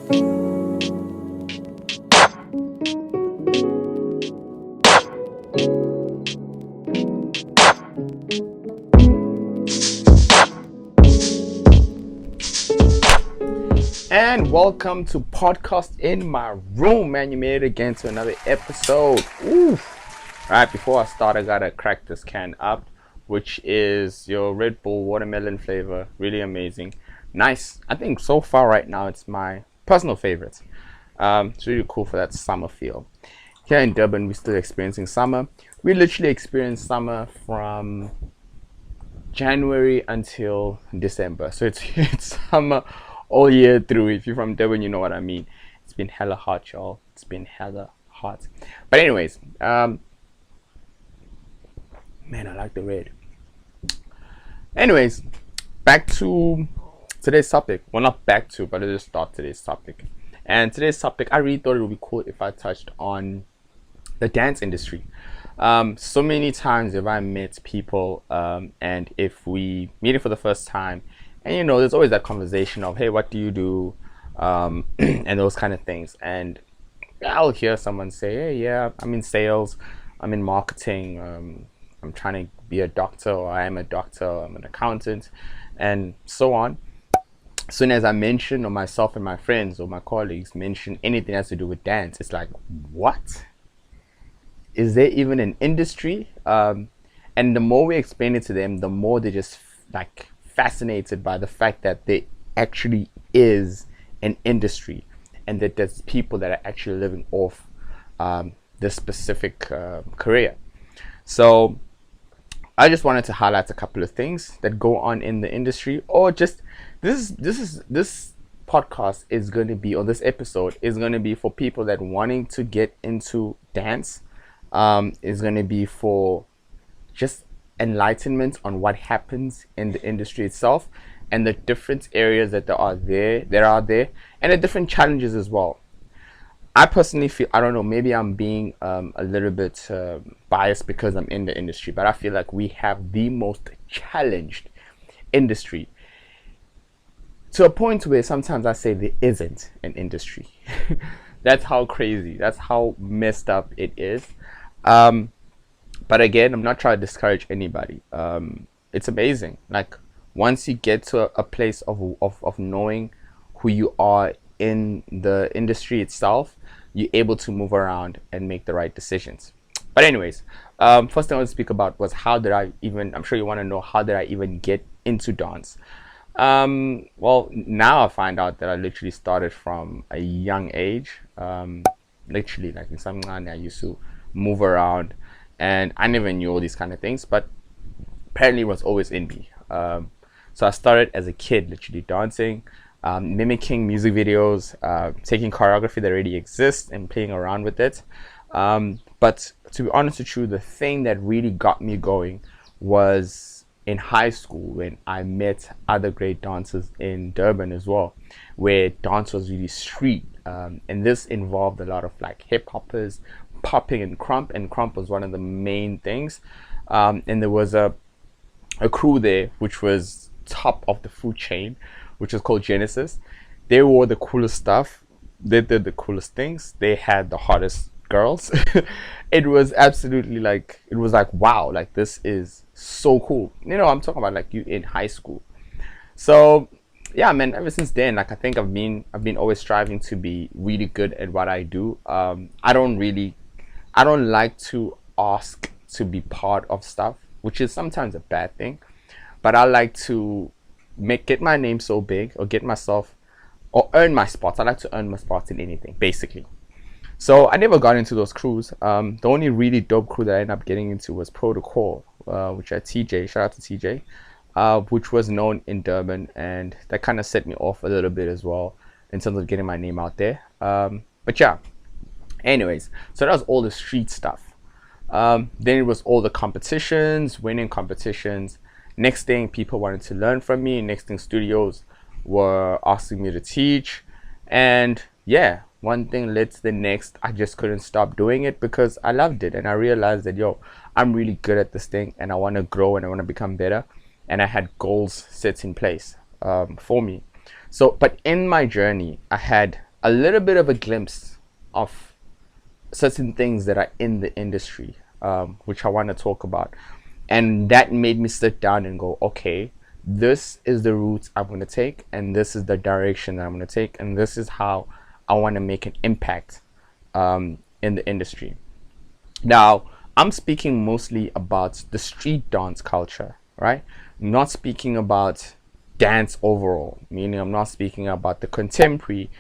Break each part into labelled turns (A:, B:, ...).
A: And welcome to podcast in my room, man. You made it again to another episode. Oof. All right, before I start, I gotta crack this can up, which is your Red Bull watermelon flavor. Really amazing, nice. I think so far right now it's my personal favorite. It's really cool for that summer feel. Here in Durban, we're still experiencing summer. We literally experience summer from January until December, so it's summer all year through. If you're from Durban, you know what I mean. It's been hella hot, y'all. It's been hella hot. But anyways, man, I like the red. Anyways, back to today's topic. Well, not back to, but let's just start today's topic. And today's topic, I really thought it would be cool if I touched on the dance industry. So many times if I met people, and if we meet it for the first time, and you know, there's always that conversation of, hey, what do you do? And those kind of things. And I'll hear someone say, hey, yeah, I'm in sales, I'm in marketing, I'm trying to be a doctor, or I am a doctor, I'm an accountant, and so on. As soon as I mention, or myself and my friends or my colleagues mention anything that has to do with dance, it's like, what? Is there even an industry? And the more we explain it to them, the more they just like fascinated by the fact that there actually is an industry, and that there's people that are actually living off this specific career. So I just wanted to highlight a couple of things that go on in the industry, or just this podcast is going to be, or this episode is going to be for people that wanting to get into dance, is going to be for just enlightenment on what happens in the industry itself, and the different areas that are there, and the different challenges as well. I personally feel, I don't know, maybe I'm being a little bit biased because I'm in the industry, but I feel like we have the most challenged industry, to a point where sometimes I say there isn't an industry. That's how crazy, that's how messed up it is. But again, I'm not trying to discourage anybody. It's amazing. Like, once you get to a place of knowing who you are in the industry itself, you're able to move around and make the right decisions. But anyways, first thing I want to speak about was how did I even, I'm sure you want to know, how did I even get into dance? Well, now I find out that I literally started from a young age. Literally, like in some I used to move around, and I never knew all these kind of things, but apparently it was always in me. So I started as a kid, literally dancing, mimicking music videos, taking choreography that already exists and playing around with it. But to be honest with you, the thing that really got me going was in high school, when I met other great dancers in Durban as well, where dance was really street. And this involved a lot of like hip hoppers, popping, and crump was one of the main things. And there was a crew there which was top of the food chain, which was called Genesis. They wore the coolest stuff, they did the coolest things, they had the hottest girls. It was absolutely like, it was like, wow, like this is so cool. You know, I'm talking about like you in high school. So yeah, man, ever since then, like I think I've been always striving to be really good at what I do. I don't like to ask to be part of stuff, which is sometimes a bad thing, but I like to get my name so big, or get myself, or earn my spots. I like to earn my spots in anything, basically. So I never got into those crews. The only really dope crew that I ended up getting into was Protocol, which had TJ, shout out to TJ, which was known in Durban, and that kind of set me off a little bit as well in terms of getting my name out there. But yeah, anyways, so that was all the street stuff. Then it was all the competitions, winning competitions. Next thing, people wanted to learn from me. Next thing, studios were asking me to teach. And yeah, one thing led to the next. I just couldn't stop doing it because I loved it. And I realized that, yo, I'm really good at this thing, and I want to grow and I want to become better. And I had goals set in place for me. So, but in my journey, I had a little bit of a glimpse of certain things that are in the industry, which I want to talk about. And that made me sit down and go, okay, this is the route I'm going to take, and this is the direction that I'm going to take, and this is how I want to make an impact in the industry. Now, I'm speaking mostly about the street dance culture, right? I'm not speaking about dance overall, meaning I'm not speaking about the contemporary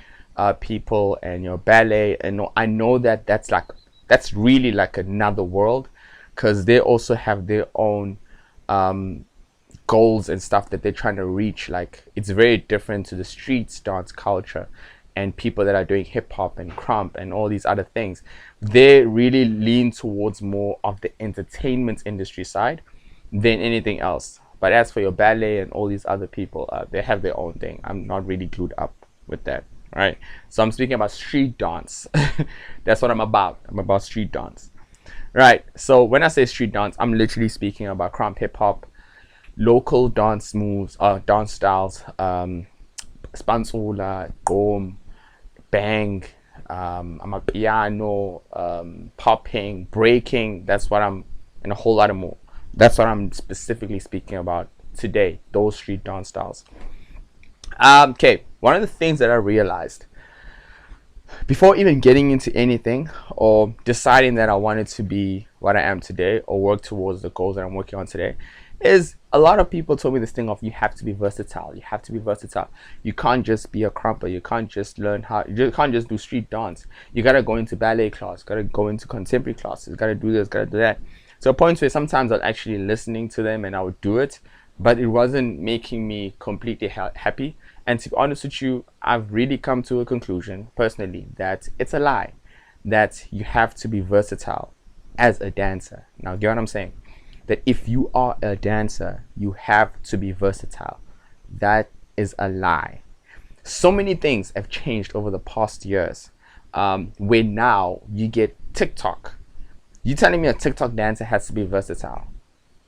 A: people and your ballet. And I know that that's really like another world, because they also have their own goals and stuff that they're trying to reach. Like, it's very different to the street dance culture and people that are doing hip hop and crump and all these other things. They really lean towards more of the entertainment industry side than anything else. But as for your ballet and all these other people, they have their own thing. I'm not really glued up with that, right? So I'm speaking about street dance. That's what I'm about. I'm about street dance, right? So when I say street dance, I'm literally speaking about crump, hip hop, local dance moves, dance styles, spansula, gom, bang, amapiano, popping, breaking. That's what I'm, and a whole lot of more. That's what I'm specifically speaking about today, those street dance styles. Okay, one of the things that I realized before even getting into anything or deciding that I wanted to be what I am today or work towards the goals that I'm working on today is a lot of people told me this thing of, you have to be versatile. You have to be versatile. You can't just be a crumper. You can't just you can't just do street dance. You got to go into ballet class, got to go into contemporary classes, got to do this, got to do that. So a point where sometimes I was actually listening to them and I would do it, but it wasn't making me completely happy. And to be honest with you, I've really come to a conclusion personally that it's a lie, that you have to be versatile as a dancer. Now, get what I'm saying? That if you are a dancer, you have to be versatile. That is a lie. So many things have changed over the past years, where now you get TikTok. You telling me a TikTok dancer has to be versatile,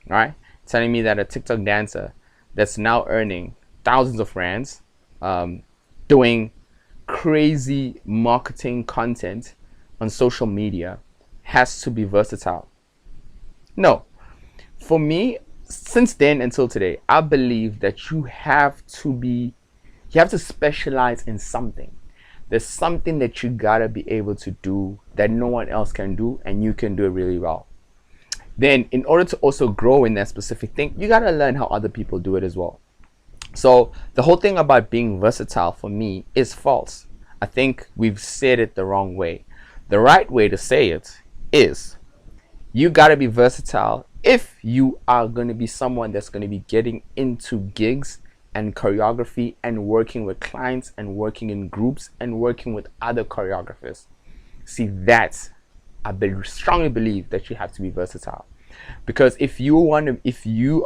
A: right? Telling me that a TikTok dancer that's now earning thousands of rands, doing crazy marketing content on social media, has to be versatile. No. For me, since then until today, I believe that you have to specialize in something. There's something that you gotta be able to do that no one else can do, and you can do it really well. Then in order to also grow in that specific thing, you gotta learn how other people do it as well. So the whole thing about being versatile for me is false. I think we've said it the wrong way. The right way to say it is, you gotta be versatile if you are going to be someone that's going to be getting into gigs and choreography and working with clients and working in groups and working with other choreographers. See, that I strongly believe that you have to be versatile. Because if you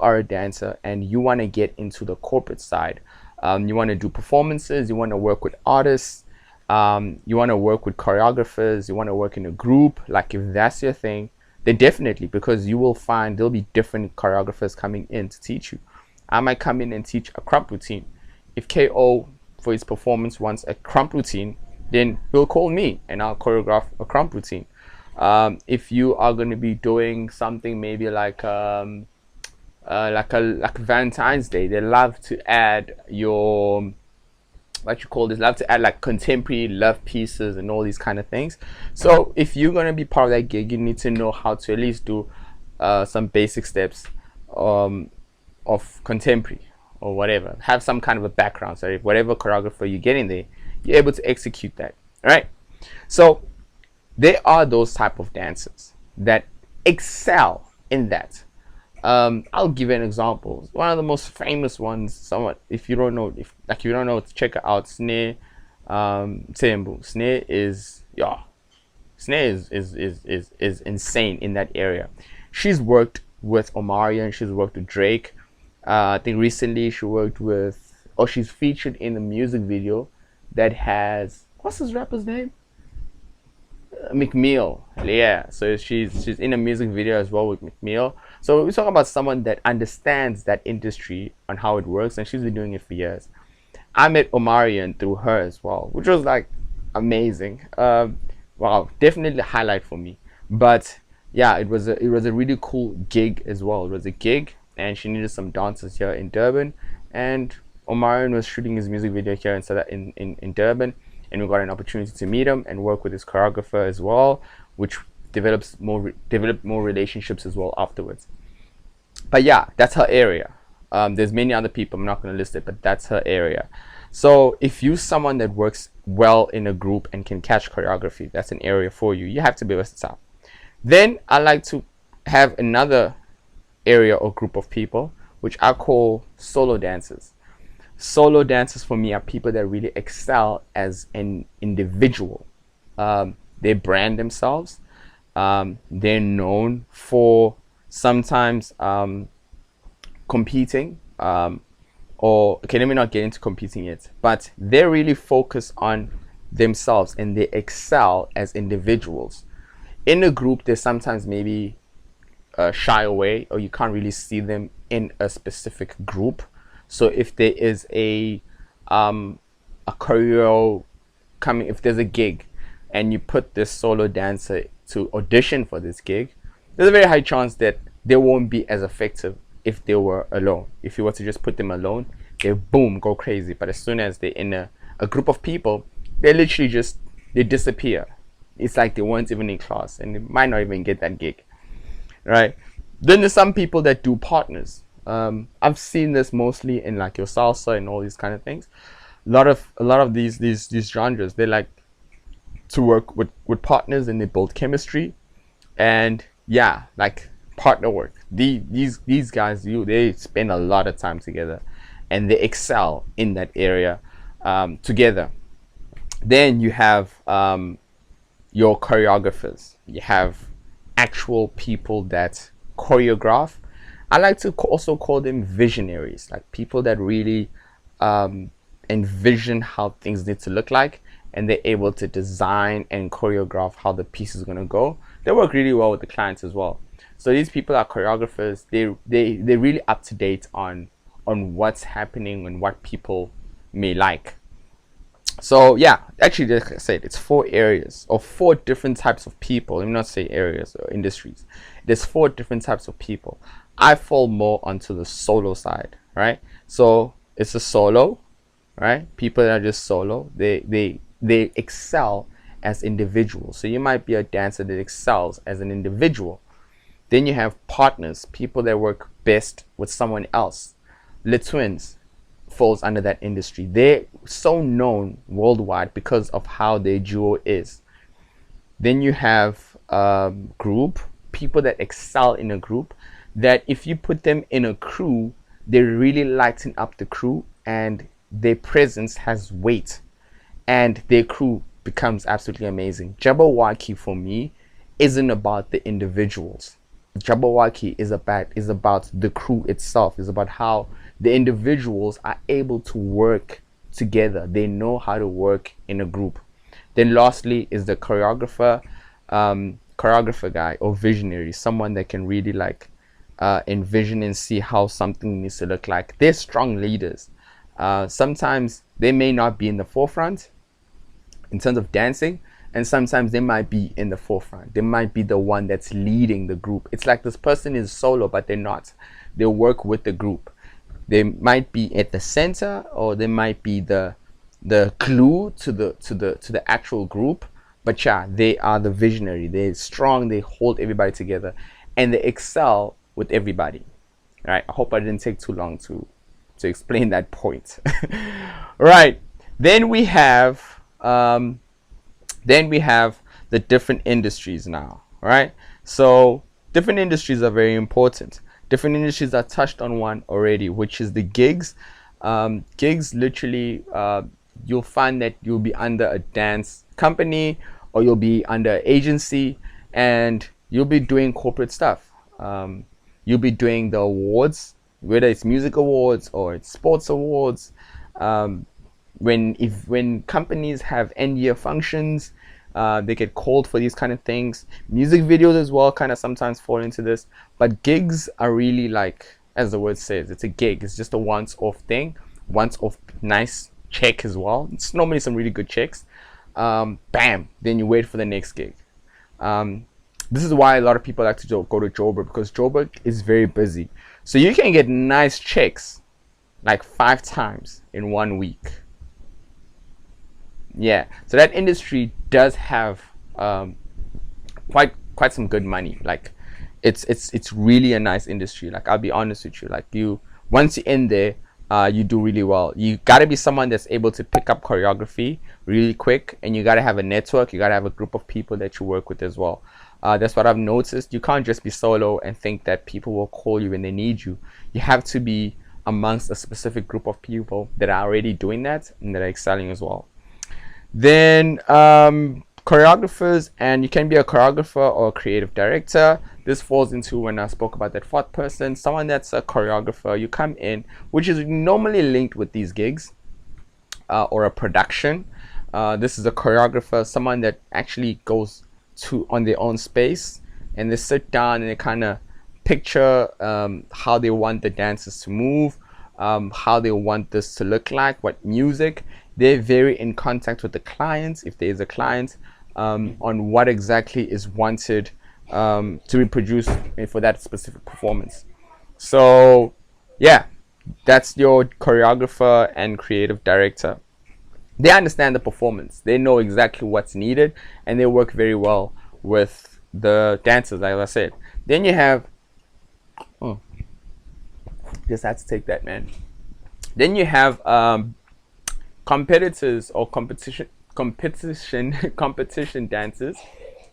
A: are a dancer and you want to get into the corporate side, you want to do performances, you want to work with artists, you want to work with choreographers, you want to work in a group, like if that's your thing, then definitely, because you will find there'll be different choreographers coming in to teach you. I might come in and teach a crump routine. If KO for his performance wants a crump routine, then he'll call me and I'll choreograph a crump routine. If you are going to be doing something maybe like Valentine's Day, they love to add your love to add like contemporary love pieces and all these kind of things. So if you're going to be part of that gig, you need to know how to at least do some basic steps of contemporary or whatever. Have some kind of a background, so if whatever choreographer you get in there, you're able to execute that. All right. So there are those type of dancers that excel in that. I'll give you an example. One of the most famous ones, somewhat, if you don't know, check it out. Snare Tembu. Snare is insane in that area. She's worked with Omarion, she's worked with Drake. I think recently she worked with, she's featured in a music video that has, what's this rapper's name? McMeal. Yeah, so she's in a music video as well with McMeal. So we're talking about someone that understands that industry and how it works, and she's been doing it for years. I met Omarion through her as well, which was like amazing. Wow, definitely a highlight for me. But yeah, it was a really cool gig as well. It was a gig, and she needed some dancers here in Durban, and Omarion was shooting his music video here in Durban, and we got an opportunity to meet him and work with his choreographer as well, which developed more relationships as well afterwards. But yeah, that's her area. There's many other people, I'm not going to list it, but that's her area. So if you're someone that works well in a group and can catch choreography, that's an area for you. You have to be versatile. Then I like to have another area or group of people, which I call solo dancers. Solo dancers for me are people that really excel as an individual. They brand themselves. They're known for sometimes competing, or okay, let me not get into competing yet, but they're really focused on themselves and they excel as individuals. In a group, they sometimes maybe shy away, or you can't really see them in a specific group. So if there is a choreo coming, if there's a gig and you put this solo dancer to audition for this gig, there's a very high chance that they won't be as effective if they were alone. If you were to just put them alone, they boom, go crazy. But as soon as they're in a group of people, they literally just, they disappear. It's like they weren't even in class and they might not even get that gig, right? Then there's some people that do partners. I've seen this mostly in like your salsa and all these kind of things. A lot of these genres, they like to work with partners and they build chemistry, and yeah, like partner work. These guys, they spend a lot of time together and they excel in that area together. Then you have your choreographers. You have actual people that choreograph. I like to also call them visionaries, like people that really envision how things need to look like, and they're able to design and choreograph how the piece is going to go. They work really well with the clients as well. So these people are choreographers. They're really up to date on what's happening and what people may like. So yeah, actually, like I said, it's 4 areas or 4 different types of people. Let me not say areas or industries. There's 4 different types of people. I fall more onto the solo side, right? So it's a solo, right? People that are just solo, they excel as individuals. So you might be a dancer that excels as an individual. Then you have partners, people that work best with someone else. Le Twins falls under that industry. They're so known worldwide because of how their duo is. Then you have group, people that excel in a group, that if you put them in a crew, they really lighten up the crew and their presence has weight and their crew becomes absolutely amazing. Jabberwocky for me isn't about the individuals. Jabberwocky is about the crew itself. It's about how the individuals are able to work together. They know how to work in a group. Then lastly is the choreographer guy or visionary, someone that can really like envision and see how something needs to look like. They're strong leaders. Sometimes they may not be in the forefront in terms of dancing, and sometimes they might be in the forefront. They might be the one that's leading the group. It's like this person is solo, but they're not. They work with the group. They might be at the center, or they might be the glue to the actual group. But yeah, they are the visionary. They're strong. They hold everybody together, and they excel with everybody. All right. I hope I didn't take too long to explain that point. Right. Then we have the different industries now. Right. So different industries are very important. Different industries are touched on one already, which is the gigs. Gigs, literally, you'll find that you'll be under a dance company or you'll be under an agency and you'll be doing corporate stuff. You'll be doing the awards, whether it's music awards or it's sports awards. When companies have end-year functions, they get called for these kind of things. Music videos as well kind of sometimes fall into this, but gigs are really like, as the word says, it's a gig. It's just a once-off thing, once-off nice check as well. It's normally some really good checks. bam, then you wait for the next gig. This is why a lot of people like to go to Joburg, because Joburg is very busy. So you can get nice checks like 5 times in 1 week. Yeah, so that industry does have quite some good money. Like it's really a nice industry. Like, I'll be honest with you, like, once you're in there, you do really well. You got to be someone that's able to pick up choreography really quick, and you got to have a network. You got to have a group of people that you work with as well. That's what I've noticed. You can't just be solo and think that people will call you when they need you. You have to be amongst a specific group of people that are already doing that and that are excelling as well. Then choreographers, and you can be a choreographer or a creative director. This falls into when I spoke about that 4th person, someone that's a choreographer. You come in, which is normally linked with these gigs, or a production. This is a choreographer, someone that actually goes to on their own space, and they sit down and they kind of picture how they want the dancers to move, how they want this to look like, what music. They're very in contact with the clients, if there is a client, on what exactly is wanted to be produced for that specific performance. So yeah, that's your choreographer and creative director. They understand the performance, they know exactly what's needed, and they work very well with the dancers, like I said. Then you have just had to take that, man. Then you have competitors or competition dancers.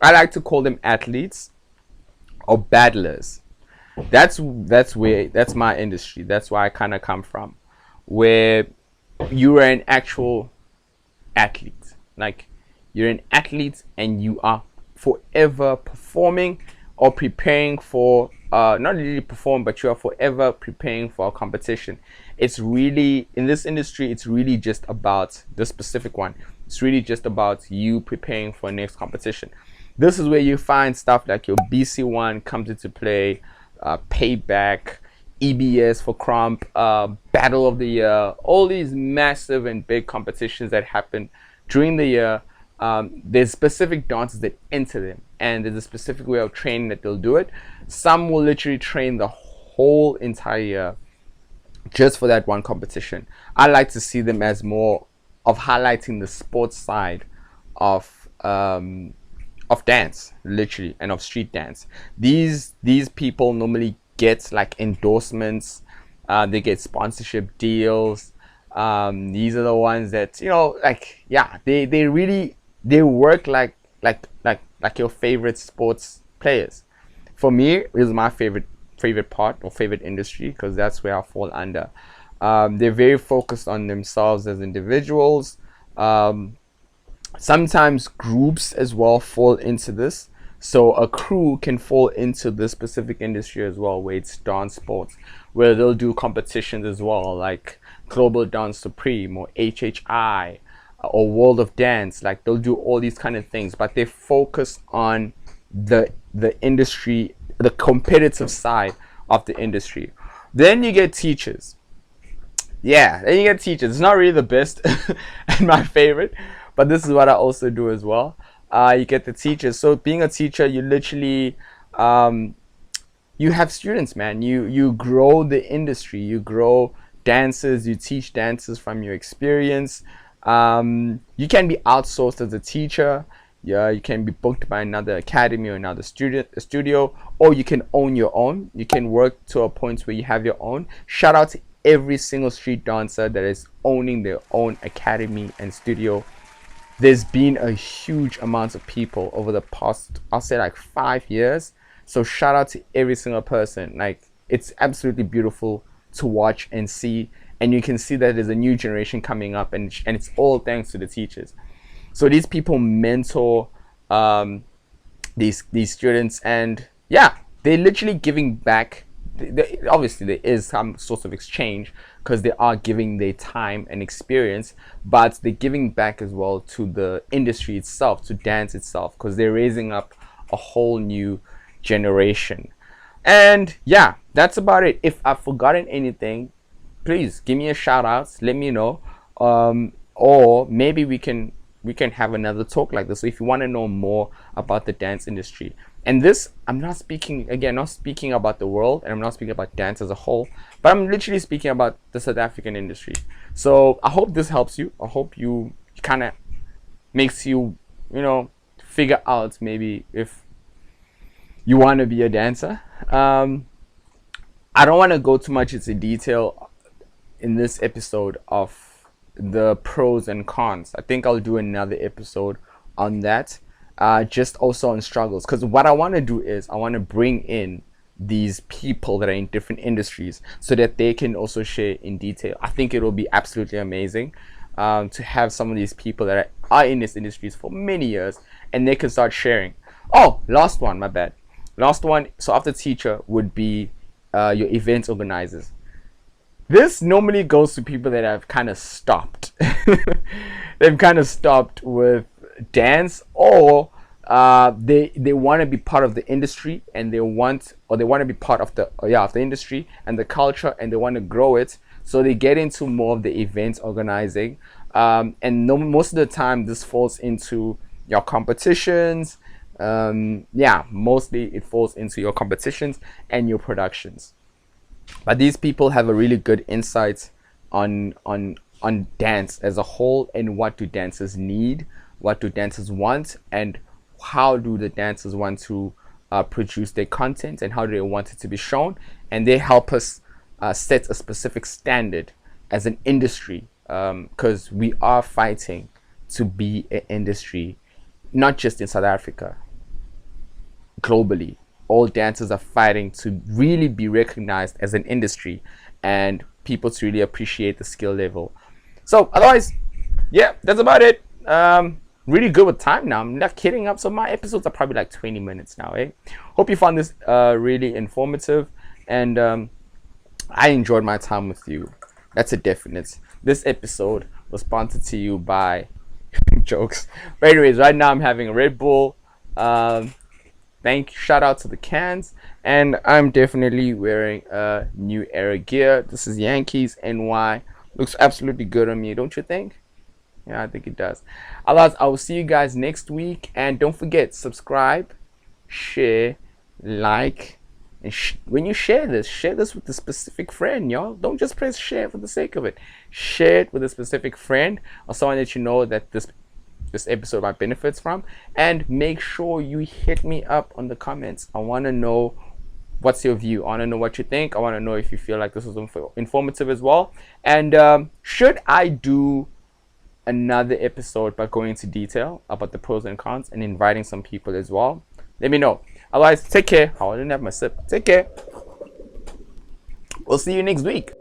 A: I like to call them athletes or battlers. That's my industry. That's where I kind of come from, where you are an actual athlete. Like, you're an athlete and you are forever performing or preparing for not really perform, but you are forever preparing for a competition. It's really, in this industry, it's really just about the specific one. It's really just about you preparing for next competition. This is where you find stuff like your BC1 comes into play, Payback, EBS for Crump, Battle of the Year, all these massive and big competitions that happen during the year. There's specific dances that enter them, and there's a specific way of training that they'll do it. Some will literally train the whole entire year just for that one competition. I like to see them as more of highlighting the sports side of dance, literally, and of street dance. These people normally get like endorsements, they get sponsorship deals. These are the ones that, you know, like, yeah, they work like your favorite sports players. For me, it is my favorite part or favorite industry, because that's where I fall under. They're very focused on themselves as individuals. Sometimes groups as well fall into this. So a crew can fall into this specific industry as well, where it's dance sports, where they'll do competitions as well, like Global Dance Supreme or HHI or World of Dance. Like, they'll do all these kind of things, but they focus on the industry, the competitive side of the industry. Then you get teachers. Yeah, then you get teachers. It's not really the best and my favorite, but this is what I also do as well. You get the teachers. So being a teacher, you literally you have students, man. You grow the industry, you grow dancers, you teach dancers from your experience. You can be outsourced as a teacher. Yeah, you can be booked by another academy or another studio, or you can own your own. You can work to a point where you have your own. Shout out to every single street dancer that is owning their own academy and studio. There's been a huge amount of people over the past, I'll say, like 5 years. So shout out to every single person. Like, it's absolutely beautiful to watch and see, and you can see that there's a new generation coming up, and it's all thanks to the teachers. So these people mentor these students, and yeah, they're literally giving back. Obviously there is some sort of exchange, because they are giving their time and experience, but they're giving back as well to the industry itself, to dance itself, because they're raising up a whole new generation. And yeah, that's about it. If I've forgotten anything, please give me a shout out, let me know, or maybe we can we can have another talk like this. So if you want to know more about the dance industry, and this, I'm not speaking about the world, and I'm not speaking about dance as a whole, but I'm literally speaking about the South African industry. So I hope this helps you. I hope you kind of makes you, figure out maybe if you want to be a dancer. I don't want to go too much into detail in this episode of the pros and cons. I think I'll do another episode on that, just also on struggles, because what I want to do is I want to bring in these people that are in different industries so that they can also share in detail. I think it will be absolutely amazing to have some of these people that are in these industries for many years, and they can start sharing. Oh, last one, my bad. Last one. So after teacher would be your event organizers. This normally goes to people that have kind of stopped. They've kind of stopped with dance, or they want to be part of the industry, and they want to be part of the industry and the culture, and they want to grow it. So they get into more of the events organizing, and most of the time this falls into your competitions. Mostly it falls into your competitions and your productions. But these people have a really good insight on dance as a whole, and what do dancers need, what do dancers want, and how do the dancers want to produce their content, and how do they want it to be shown. And they help us set a specific standard as an industry, because we are fighting to be an industry, not just in South Africa, globally. All dancers are fighting to really be recognized as an industry, and people to really appreciate the skill level. So otherwise, yeah, that's about it. Really good with time now. I'm not kidding up. So my episodes are probably like 20 minutes now. Hope you found this really informative, and I enjoyed my time with you. That's a definite. This episode was sponsored to you by jokes. But anyways, right now I'm having a Red Bull. Shout out to the cans, and I'm definitely wearing a New Era gear. This is Yankees NY. Looks absolutely good on me, don't you think? Yeah, I think it does. Otherwise, I will see you guys next week, and don't forget, subscribe, share, like, and when you share this with a specific friend, y'all. Don't just press share for the sake of it. Share it with a specific friend or someone that you know that this episode might benefits from, and make sure you hit me up on the comments. I want to know what's your view. I want to know what you think. I want to know if you feel like this was informative as well, and should I do another episode by going into detail about the pros and cons and inviting some people as well? Let me know. Otherwise, take care. I didn't have my sip. Take care. We'll see you next week.